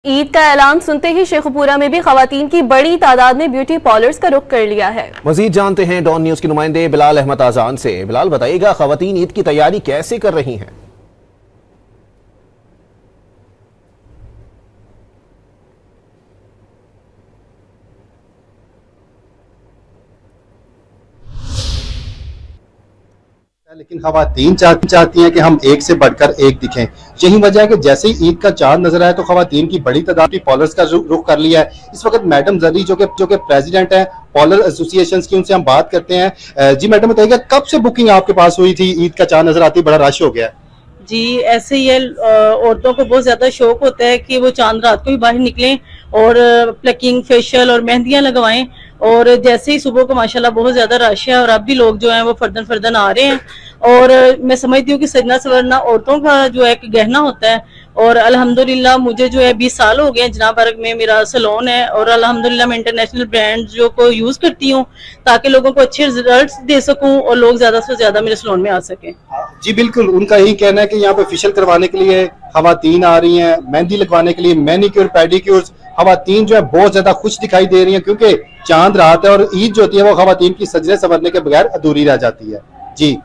ईद का ऐलान सुनते ही शेखुपुरा में भी खवातीन की बड़ी तादाद ने ब्यूटी पार्लर्स का रुख कर लिया है। मजीद जानते हैं डॉन न्यूज के नुमाइंदे बिलाल अहमद आजान से। बिलाल, बताइएगा खवातीन ईद की तैयारी कैसे कर रही हैं? लेकिन खवातीन चाहती हैं कि हम एक से बढ़कर एक दिखें। यही वजह है कि जैसे ही ईद का चांद नजर आया तो खवातीन की बड़ी तादाद पॉलर्स का रुख कर लिया है। इस वक्त मैडम जरी जो कि प्रेसिडेंट हैं पॉलर एसोसिएशन की, उनसे हम बात करते हैं। जी मैडम, बताइएगा कब से बुकिंग आपके पास हुई थी? ईद का चांद नजर आती बड़ा रश हो गया। जी, ऐसे ही औरतों को बहुत ज्यादा शौक होता है कि वो चांद रात को भी बाहर निकलें और प्लकिंग, फेशियल और मेहंदियां लगवाएं। और जैसे ही सुबह को माशाल्लाह बहुत ज्यादा रश है और अब भी लोग जो हैं वो फर्दन फर्दन आ रहे हैं। और मैं समझती हूँ कि सजना सवरना औरतों का जो है एक गहना होता है। और अल्हम्दुलिल्लाह मुझे जो है 20 साल हो गए हैं जनाब अर्ग में मेरा सैलून है और अल्हम्दुलिल्लाह मैं इंटरनेशनल ब्रांड जो को यूज करती हूँ ताकि लोगों को अच्छे रिजल्ट्स दे सकूं और लोग ज्यादा से ज्यादा मेरे सैलून में आ सकें। जी बिल्कुल, उनका यही कहना है कि यहाँ पे फेशियल करवाने के लिए खवातीन आ रही हैं, मेहंदी लगवाने के लिए मैनिक्योर पेडिक्योर। खवातीन जो है बहुत ज्यादा खुश दिखाई दे रही हैं क्योंकि चांद रात है और ईद जो होती है वो खवातीन की सजने संवरने के बगैर अधूरी रह जाती है। जी।